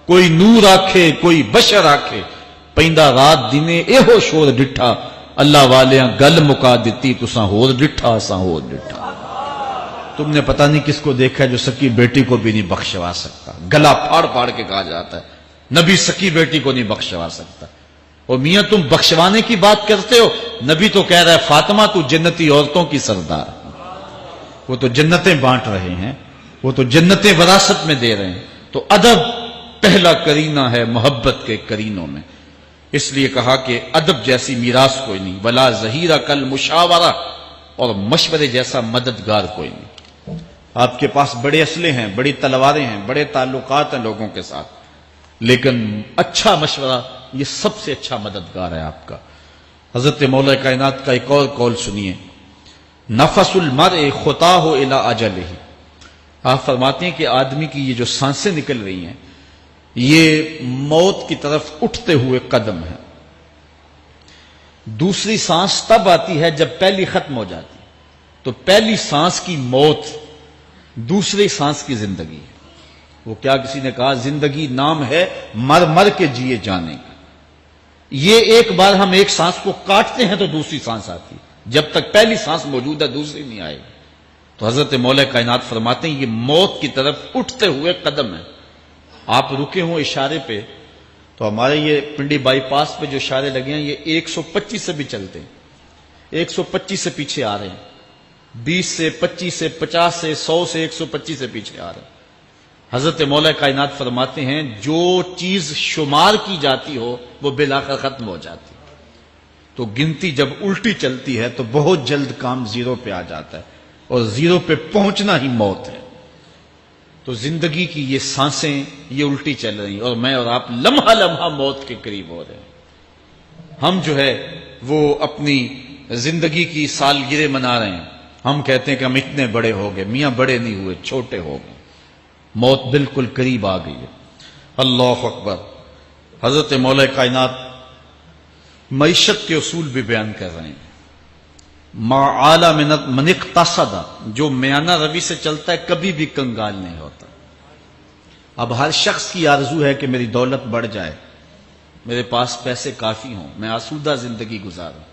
کوئی نور آکھے کوئی بشر آکھے، پیندا رات دینے ایہو شور ڈٹھا، اللہ والیاں گل مکا دیتی تساں ہور ڈٹھا اساں ہور ڈٹھا۔ تم نے پتہ نہیں کس کو دیکھا ہے جو سکی بیٹی کو بھی نہیں بخشوا سکتا، گلا پھاڑ پھاڑ کے کہا جاتا ہے نبی سکی بیٹی کو نہیں بخشوا سکتا۔ اور میاں تم بخشوانے کی بات کرتے ہو، نبی تو کہہ رہا ہے فاطمہ تو جنتی عورتوں کی سردار، وہ تو جنتیں بانٹ رہے ہیں، وہ تو جنتیں وراثت میں دے رہے ہیں۔ تو ادب پہلا کرینہ ہے محبت کے کرینوں میں، اس لیے کہا کہ ادب جیسی میراث کوئی نہیں، ولا ظہیرہ کل مشاورہ، اور مشورے جیسا مددگار کوئی نہیں۔ آپ کے پاس بڑے اسلحے ہیں، بڑی تلواریں ہیں، بڑے تعلقات ہیں لوگوں کے ساتھ، لیکن اچھا مشورہ یہ سب سے اچھا مددگار ہے آپ کا۔ حضرت مولا کائنات کا ایک اور قول سنیے، نفس المرء خطاہ الی اجلہ۔ آپ فرماتے ہیں کہ آدمی کی یہ جو سانسیں نکل رہی ہیں یہ موت کی طرف اٹھتے ہوئے قدم ہے۔ دوسری سانس تب آتی ہے جب پہلی ختم ہو جاتی، تو پہلی سانس کی موت، دوسری سانس کی زندگی ہے۔ وہ کیا کسی نے کہا زندگی نام ہے مر مر کے جیے جانے کا۔ یہ ایک بار ہم ایک سانس کو کاٹتے ہیں تو دوسری سانس آتی، جب تک پہلی سانس موجود ہے دوسری نہیں آئے گی۔ تو حضرت مولا کائنات فرماتے ہیں یہ موت کی طرف اٹھتے ہوئے قدم ہے۔ آپ رکے ہوں اشارے پہ تو ہمارے یہ پنڈی بائی پاس پہ جو اشارے لگے ہیں یہ 125 سے بھی چلتے ہیں، 125 سے پیچھے آ رہے ہیں، 20 سے 25 سے 50 سے 100 سے 125 سے پیچھے آ رہے ہیں۔ حضرت مولا کائنات فرماتے ہیں جو چیز شمار کی جاتی ہو وہ بالآخر ختم ہو جاتی، تو گنتی جب الٹی چلتی ہے تو بہت جلد کام زیرو پہ آ جاتا ہے، اور زیرو پہ پہنچنا ہی موت ہے۔ تو زندگی کی یہ سانسیں یہ الٹی چل رہی ہیں، اور میں اور آپ لمحہ لمحہ موت کے قریب ہو رہے ہیں۔ ہم جو ہے وہ اپنی زندگی کی سالگرہ منا رہے ہیں، ہم کہتے ہیں کہ ہم اتنے بڑے ہو گئے، میاں بڑے نہیں ہوئے، چھوٹے ہو گئے، موت بالکل قریب آ گئی ہے۔ اللہ اکبر۔ حضرت مولا کائنات معیشت کے اصول بھی بیان کر رہے ہیں۔ ما اعلی من اقتصد، جو میانہ روی سے چلتا ہے کبھی بھی کنگال نہیں ہوتا۔ اب ہر شخص کی آرزو ہے کہ میری دولت بڑھ جائے، میرے پاس پیسے کافی ہوں، میں آسودہ زندگی گزاروں۔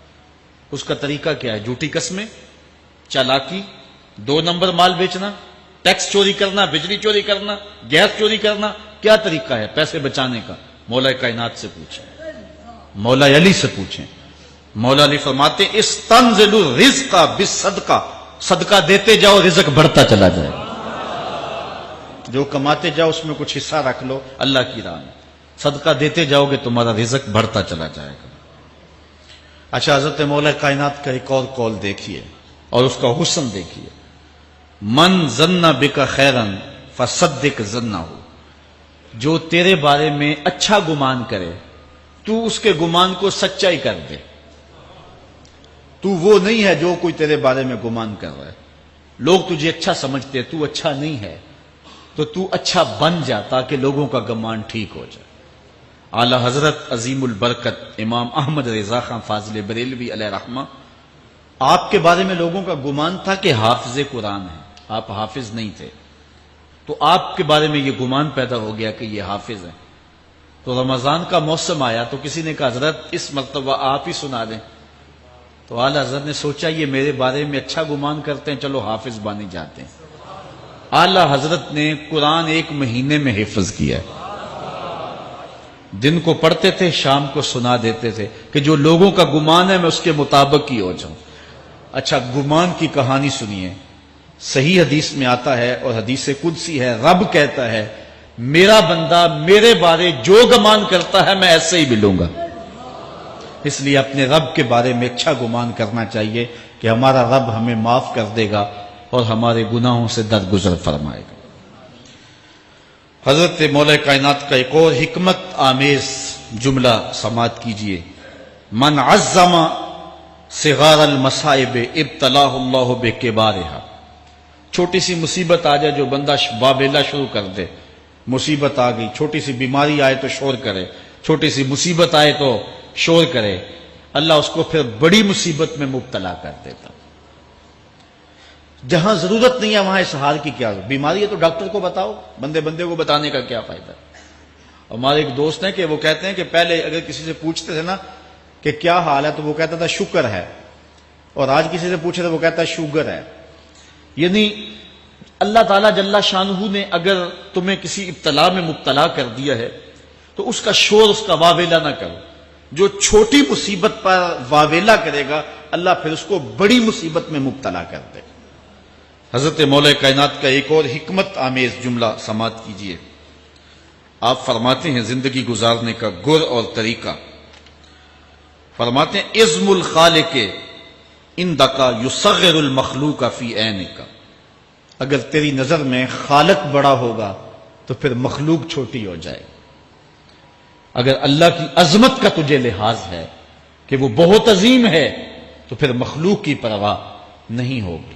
اس کا طریقہ کیا ہے؟ جھوٹی قسمیں، چالاکی، 2 نمبر مال بیچنا، ٹیکس چوری کرنا، بجلی چوری کرنا، گیس چوری کرنا، کیا طریقہ ہے پیسے بچانے کا؟ مولا کائنات سے پوچھیں، مولا علی سے پوچھیں۔ مولا علی فرماتے ہیں استنزل الرزق بالصدقہ، صدقہ دیتے جاؤ رزق بڑھتا چلا جائے گا۔ جو کماتے جاؤ اس میں کچھ حصہ رکھ لو اللہ کی راہ میں، صدقہ دیتے جاؤ گے تمہارا رزق بڑھتا چلا جائے گا۔ اچھا، حضرت مولا کائنات کا ایک اور قول دیکھیے اور اس کا حسن دیکھیے، من ظن بک خیرا فصدق ظنہ، جو تیرے بارے میں اچھا گمان کرے تو اس کے گمان کو سچائی کر دے۔ تو وہ نہیں ہے جو کوئی تیرے بارے میں گمان کر رہا ہے، لوگ تجھے اچھا سمجھتے، تو اچھا نہیں ہے، تو اچھا بن جا تاکہ لوگوں کا گمان ٹھیک ہو جائے۔ اعلی حضرت عظیم البرکت امام احمد رضا خان فاضل بریلوی علیہ رحمہ، آپ کے بارے میں لوگوں کا گمان تھا کہ حافظ قرآن ہے، آپ حافظ نہیں تھے، تو آپ کے بارے میں یہ گمان پیدا ہو گیا کہ یہ حافظ ہے۔ تو رمضان کا موسم آیا تو کسی نے کہا حضرت اس مرتبہ آپ ہی سنا دیں، تو اعلی حضرت نے سوچا یہ میرے بارے میں اچھا گمان کرتے ہیں، چلو حافظ بانے جاتے ہیں۔ اعلی حضرت نے قرآن 1 مہینے میں حفظ کیا، دن کو پڑھتے تھے، شام کو سنا دیتے تھے کہ جو لوگوں کا گمان ہے میں اس کے مطابق ہی ہو جاؤں۔ اچھا، گمان کی کہانی سنیے، صحیح حدیث میں آتا ہے اور حدیث قدسی ہے، رب کہتا ہے میرا بندہ میرے بارے جو گمان کرتا ہے میں ایسے ہی ملوں گا۔ اس لیے اپنے رب کے بارے میں اچھا گمان کرنا چاہیے کہ ہمارا رب ہمیں معاف کر دے گا اور ہمارے گناہوں سے درگزر فرمائے گا۔ حضرت مولا کائنات کا ایک اور حکمت آمیز جملہ سماعت کیجئے، من عظم صغار المصائب ابتلاہ اللہ بکبارہا، چھوٹی سی مصیبت آ جائے جو بندہ واویلا شروع کر دے، مصیبت آ گئی، چھوٹی سی بیماری آئے تو شور کرے، چھوٹی سی مصیبت آئے تو شور کرے، اللہ اس کو پھر بڑی مصیبت میں مبتلا کر دیتا۔ جہاں ضرورت نہیں ہے وہاں اظہار کی کیا ضرورت؟ بیماری ہے تو ڈاکٹر کو بتاؤ، بندے کو بتانے کا کیا فائدہ؟ ہمارے ایک دوست ہیں کہ وہ کہتے ہیں کہ پہلے اگر کسی سے پوچھتے تھے نا کہ کیا حال ہے تو وہ کہتا تھا شکر ہے، اور آج کسی سے پوچھے تو وہ کہتا ہے شوگر ہے۔ یعنی اللہ تعالیٰ جل شانہ نے اگر تمہیں کسی ابتلا میں مبتلا کر دیا ہے تو اس کا شور، اس کا واویلا نہ کرو۔ جو چھوٹی مصیبت پر واویلا کرے گا اللہ پھر اس کو بڑی مصیبت میں مبتلا کر دے۔ حضرت مولا کائنات کا ایک اور حکمت آمیز جملہ سماعت کیجئے، آپ فرماتے ہیں زندگی گزارنے کا گر اور طریقہ، فرماتے ہیں عظم الخالق عندک یصغر المخلوق فی عینک، اگر تیری نظر میں خالق بڑا ہوگا تو پھر مخلوق چھوٹی ہو جائے گی۔ اگر اللہ کی عظمت کا تجھے لحاظ ہے کہ وہ بہت عظیم ہے تو پھر مخلوق کی پرواہ نہیں ہوگی۔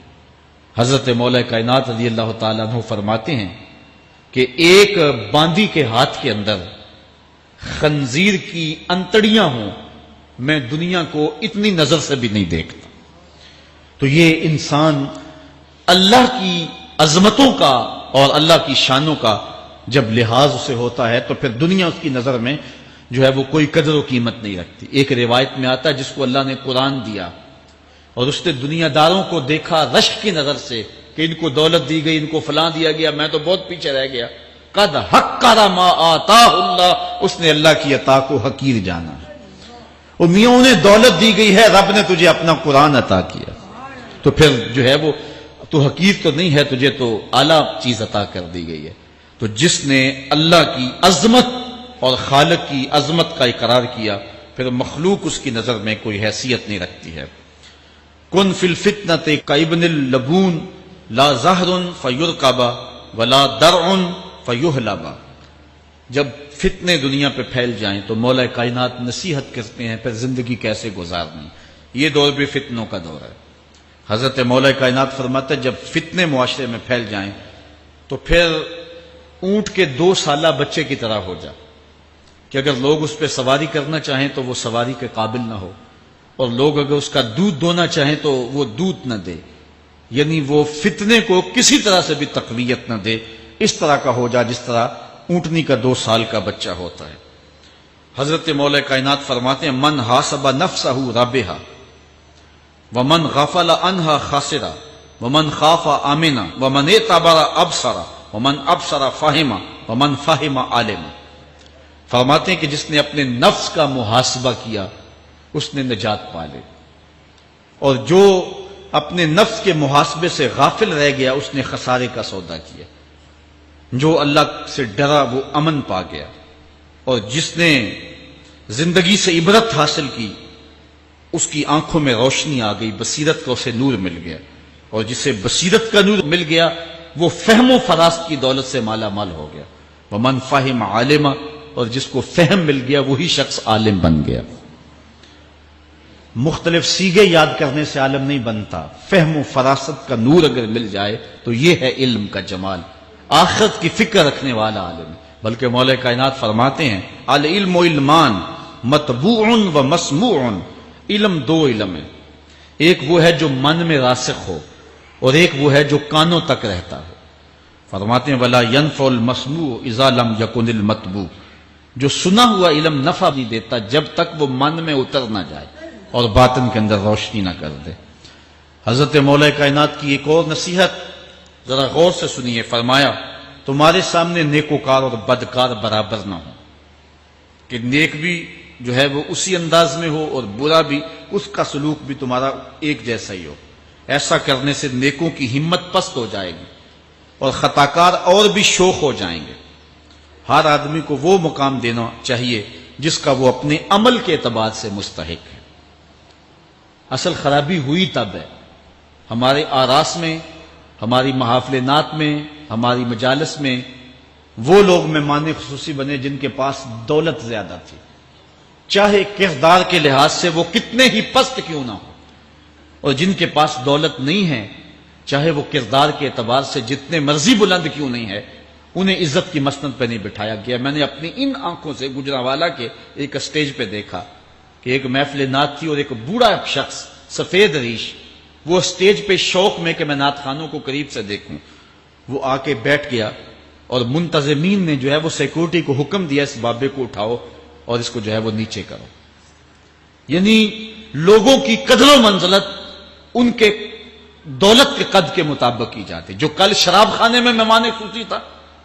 حضرت مولا کائنات رضی اللہ تعالیٰ عنہ فرماتے ہیں کہ ایک باندی کے ہاتھ کے اندر خنزیر کی انتڑیاں ہوں، میں دنیا کو اتنی نظر سے بھی نہیں دیکھتا۔ تو یہ انسان اللہ کی عظمتوں کا اور اللہ کی شانوں کا جب لحاظ اسے ہوتا ہے تو پھر دنیا اس کی نظر میں جو ہے وہ کوئی قدر و قیمت نہیں رکھتی۔ ایک روایت میں آتا ہے جس کو اللہ نے قرآن دیا اور اس نے دنیا داروں کو دیکھا رشک کی نظر سے کہ ان کو دولت دی گئی، ان کو فلاں دیا گیا، میں تو بہت پیچھے رہ گیا۔ قد حقر ما آتاہ اللہ، اس نے اللہ کی عطا کو حقیر جانا۔ اور میاں انہیں دولت دی گئی ہے، رب نے تجھے اپنا قرآن عطا کیا، تو پھر جو ہے وہ تو حقیر تو نہیں ہے، تجھے تو اعلیٰ چیز عطا کر دی گئی ہے۔ تو جس نے اللہ کی عظمت اور خالق کی عظمت کا اقرار کیا پھر مخلوق اس کی نظر میں کوئی حیثیت نہیں رکھتی ہے۔ کن فی الفتنۃ کابن اللبون لا زہر فیرکب ولا درع فیحلب، جب فتنے دنیا پہ پھیل جائیں تو مولا کائنات نصیحت کرتے ہیں پھر زندگی کیسے گزارنی۔ یہ دور بھی فتنوں کا دور ہے۔ حضرت مولا کائنات فرماتے ہیں جب فتنے معاشرے میں پھیل جائیں تو پھر اونٹ کے 2 سالہ بچے کی طرح ہو جا کہ اگر لوگ اس پہ سواری کرنا چاہیں تو وہ سواری کے قابل نہ ہو، اور لوگ اگر اس کا دودھ دونا چاہیں تو وہ دودھ نہ دے، یعنی وہ فتنے کو کسی طرح سے بھی تقویت نہ دے، اس طرح کا ہو جا جس طرح اونٹنی کا 2 سال کا بچہ ہوتا ہے۔ حضرت مولا کائنات فرماتے ہیں من حاسب نفسہ ربحا ومن غفل عنہا خاسرا ومن خاف آمنا ومن اعتبر ابصر ومن ابصر فہم ومن فہم عالم. فرماتے ہیں کہ جس نے اپنے نفس کا محاسبہ کیا اس نے نجات پا لی، اور جو اپنے نفس کے محاسبے سے غافل رہ گیا اس نے خسارے کا سودا کیا. جو اللہ سے ڈرا وہ امن پا گیا، اور جس نے زندگی سے عبرت حاصل کی اس کی آنکھوں میں روشنی آ گئی، بصیرت کا اسے نور مل گیا، اور جسے بصیرت کا نور مل گیا وہ فہم و فراست کی دولت سے مالا مال ہو گیا. ومن فہم عالم، اور جس کو فہم مل گیا وہی شخص عالم بن گیا. مختلف سیغے یاد کرنے سے عالم نہیں بنتا، فہم و فراست کا نور اگر مل جائے تو یہ ہے علم کا جمال. آخرت کی فکر رکھنے والا عالم. بلکہ مولا کائنات فرماتے ہیں العلم علمان مطبوع و مسموع. علم دو علم ہے، ایک وہ ہے جو من میں راسخ ہو اور ایک وہ ہے جو کانوں تک رہتا ہے. فرماتے ہیں ولا ينفع المسموع اذا لم يكن المتبوع. جو سنا ہوا علم نفع نہیں دیتا جب تک وہ من میں اتر نہ جائے اور باطن کے اندر روشنی نہ کر دے. حضرت مولا کائنات کی ایک اور نصیحت ذرا غور سے سنیے. فرمایا تمہارے سامنے نیکوکار اور بدکار برابر نہ ہو، کہ نیک بھی جو ہے وہ اسی انداز میں ہو اور برا بھی، اس کا سلوک بھی تمہارا ایک جیسا ہی ہو. ایسا کرنے سے نیکوں کی ہمت پست ہو جائے گی اور خطاکار اور بھی شوخ ہو جائیں گے. ہر آدمی کو وہ مقام دینا چاہیے جس کا وہ اپنے عمل کے اعتبار سے مستحق ہے. اصل خرابی ہوئی تب ہے ہمارے آراس میں، ہماری محافل نعت میں، ہماری مجالس میں وہ لوگ مہمان خصوصی بنے جن کے پاس دولت زیادہ تھی، چاہے کردار کے لحاظ سے وہ کتنے ہی پست کیوں نہ ہو، اور جن کے پاس دولت نہیں ہے چاہے وہ کردار کے اعتبار سے جتنے مرضی بلند کیوں نہیں ہے، انہیں عزت کی مسند پہ نہیں بٹھایا گیا. میں نے اپنی ان آنکھوں سے گجرانوالہ کے ایک اسٹیج پہ دیکھا کہ ایک محفل نعت تھی اور ایک بوڑھا شخص سفید ریش، وہ اسٹیج پہ شوق میں کہ میں نعت خانوں کو قریب سے دیکھوں، وہ آ کے بیٹھ گیا اور منتظمین نے جو ہے وہ سیکورٹی کو حکم دیا اس بابے کو اٹھاؤ اور اس کو جو ہے وہ نیچے کرو. یعنی لوگوں کی قدر و منزلت ان کے دولت کے قد کے مطابق کی جاتی. جو کل شراب خانے میں مہمان خصوصی تھا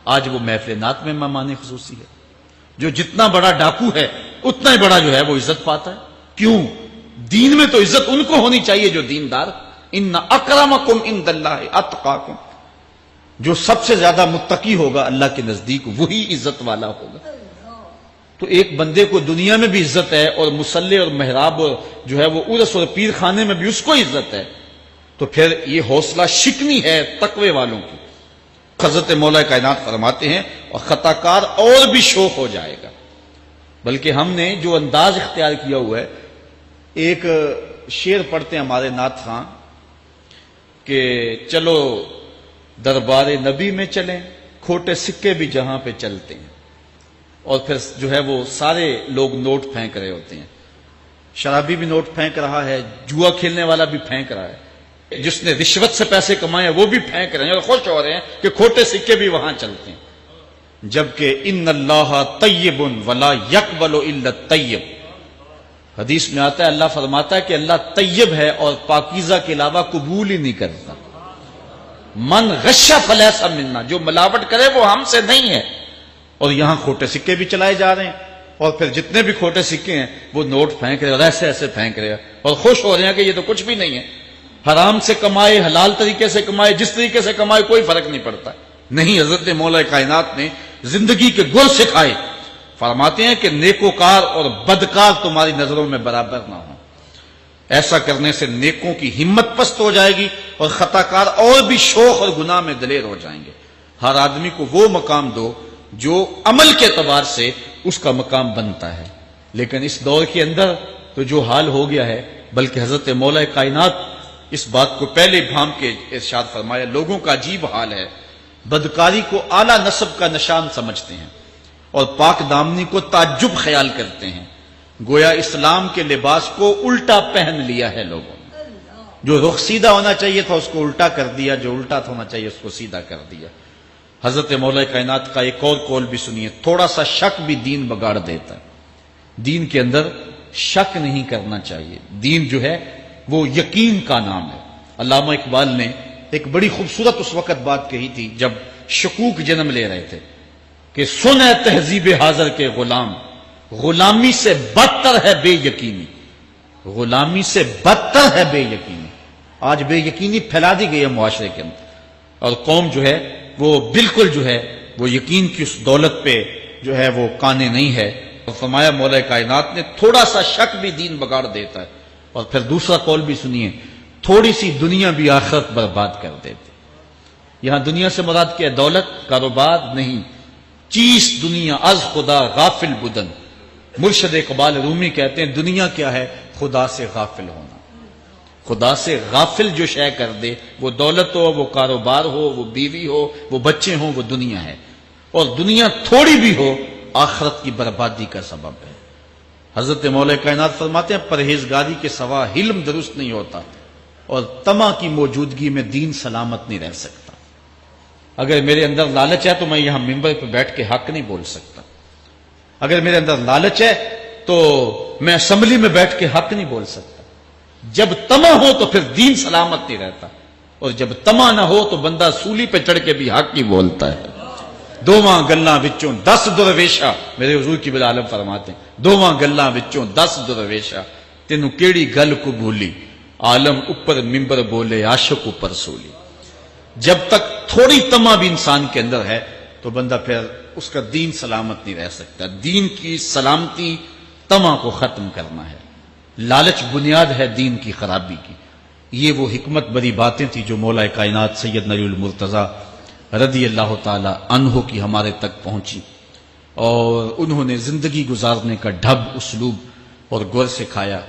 آج وہ محفل نعت میں مہمان خصوصی ہے. جو جتنا بڑا ڈاکو ہے اتنا ہی بڑا جو ہے وہ عزت پاتا ہے. کیوں؟ دین میں تو عزت ان کو ہونی چاہیے جو دیندار. ان اکرمکم عند اللہ اتقاکم. جو سب سے زیادہ متقی ہوگا اللہ کے نزدیک وہی عزت والا ہوگا. تو ایک بندے کو دنیا میں بھی عزت ہے اور مصلی اور محراب جو ہے وہ عرس اور پیر خانے میں بھی اس کو عزت ہے، تو پھر یہ حوصلہ شکنی ہے تقوی والوں کی. حضرت مولا کائنات فرماتے ہیں اور خطا کار اور بھی شوق ہو جائے گا. بلکہ ہم نے جو انداز اختیار کیا ہوا ہے، ایک شعر پڑھتے ہیں ہمارے نعت خان کہ چلو دربار نبی میں چلیں، کھوٹے سکے بھی جہاں پہ چلتے ہیں، اور پھر جو ہے وہ سارے لوگ نوٹ پھینک رہے ہوتے ہیں. شرابی بھی نوٹ پھینک رہا ہے، جوا کھیلنے والا بھی پھینک رہا ہے، جس نے رشوت سے پیسے کمائے وہ بھی پھینک رہے ہیں اور خوش ہو رہے ہیں کہ کھوٹے سکے بھی وہاں چلتے ہیں. جبکہ ان اللہ طیب ولا یقبل الا الطیب. حدیث میں آتا ہے اللہ فرماتا ہے کہ اللہ طیب ہے اور پاکیزہ کے علاوہ قبول ہی نہیں کرتا. من غش فلیس منا. جو ملاوٹ کرے وہ ہم سے نہیں ہے. اور یہاں کھوٹے سکے بھی چلائے جا رہے ہیں اور پھر جتنے بھی کھوٹے سکے ہیں وہ نوٹ پھینک رہے اور ایسے ایسے پھینک رہے اور خوش ہو رہے ہیں کہ یہ تو کچھ بھی نہیں ہے. حرام سے کمائے، حلال طریقے سے کمائے، جس طریقے سے کمائے کوئی فرق نہیں پڑتا. نہیں، حضرت مولا کائنات نے زندگی کے گر سکھائے. فرماتے ہیں کہ نیکوکار اور بدکار تمہاری نظروں میں برابر نہ ہوں. ایسا کرنے سے نیکوں کی ہمت پست ہو جائے گی اور خطاکار اور بھی شوق اور گناہ میں دلیر ہو جائیں گے. ہر آدمی کو وہ مقام دو جو عمل کے اعتبار سے اس کا مقام بنتا ہے. لیکن اس دور کے اندر تو جو حال ہو گیا ہے، بلکہ حضرت مولا کائنات اس بات کو پہلے بھام کے ارشاد فرمایا، لوگوں کا عجیب حال ہے، بدکاری کو اعلیٰ نسب کا نشان سمجھتے ہیں اور پاک دامنی کو تعجب خیال کرتے ہیں. گویا اسلام کے لباس کو الٹا پہن لیا ہے لوگوں نے. جو رخ سیدھا ہونا چاہیے تھا اس کو الٹا کر دیا، جو الٹا ہونا چاہیے اس کو سیدھا کر دیا. حضرت مولا کائنات کا ایک اور قول بھی سنیے. تھوڑا سا شک بھی دین بگاڑ دیتا ہے. دین کے اندر شک نہیں کرنا چاہیے. دین جو ہے وہ یقین کا نام ہے. علامہ اقبال نے ایک بڑی خوبصورت اس وقت بات کہی تھی جب شکوک جنم لے رہے تھے کہ سن اے تہذیب حاضر کے غلام، غلامی سے بدتر ہے بے یقینی، غلامی سے بدتر ہے بے یقینی۔ آج بے یقینی پھیلا دی گئی ہے معاشرے کے اندر، اور قوم جو ہے وہ بالکل جو ہے وہ یقین کی اس دولت پہ جو ہے وہ قانے نہیں ہے۔ اور فرمایا مولا کائنات نے تھوڑا سا شک بھی دین بگاڑ دیتا ہے، اور پھر دوسرا قول بھی سنیے، تھوڑی سی دنیا بھی آخرت برباد کر دیتے۔ یہاں دنیا سے مراد کیا ہے؟ دولت، کاروبار نہیں، چیز دنیا از خدا غافل بدن۔ مرشد اقبال رومی کہتے ہیں دنیا کیا ہے؟ خدا سے غافل ہونا۔ خدا سے غافل جو شے کر دے، وہ دولت ہو، وہ کاروبار ہو، وہ بیوی ہو، وہ بچے ہوں، وہ دنیا ہے۔ اور دنیا تھوڑی بھی ہو آخرت کی بربادی کا سبب ہے۔ حضرت مولا کائنات فرماتے ہیں پرہیزگاری کے سوا علم درست نہیں ہوتا، اور طمع کی موجودگی میں دین سلامت نہیں رہ سکتا۔ اگر میرے اندر لالچ ہے تو میں یہاں ممبر پہ بیٹھ کے حق نہیں بول سکتا۔ اگر میرے اندر لالچ ہے تو میں اسمبلی میں بیٹھ کے حق نہیں بول سکتا۔ جب طمع ہو تو پھر دین سلامت نہیں رہتا، اور جب طمع نہ ہو تو بندہ سولی پہ چڑھ کے بھی حق ہی بولتا ہے۔ دوواں گلاں وچوں 10 درویشا، میرے حضور کی عالم فرماتے ہیں دوواں گلاں وچوں 10 درویشا، تینوں کیڑی گل کو بولی، عالم اوپر ممبر بولے عاشق اوپر سولی۔ جب تک تھوڑی طمع بھی انسان کے اندر ہے تو بندہ پھر اس کا دین سلامت نہیں رہ سکتا۔ دین کی سلامتی طمع کو ختم کرنا ہے۔ لالچ بنیاد ہے دین کی خرابی کی۔ یہ وہ حکمت بری باتیں تھی جو مولا کائنات سید نبی المرتضیٰ رضی اللہ تعالی عنہ کی ہمارے تک پہنچی، اور انہوں نے زندگی گزارنے کا ڈھب، اسلوب اور گر سکھایا۔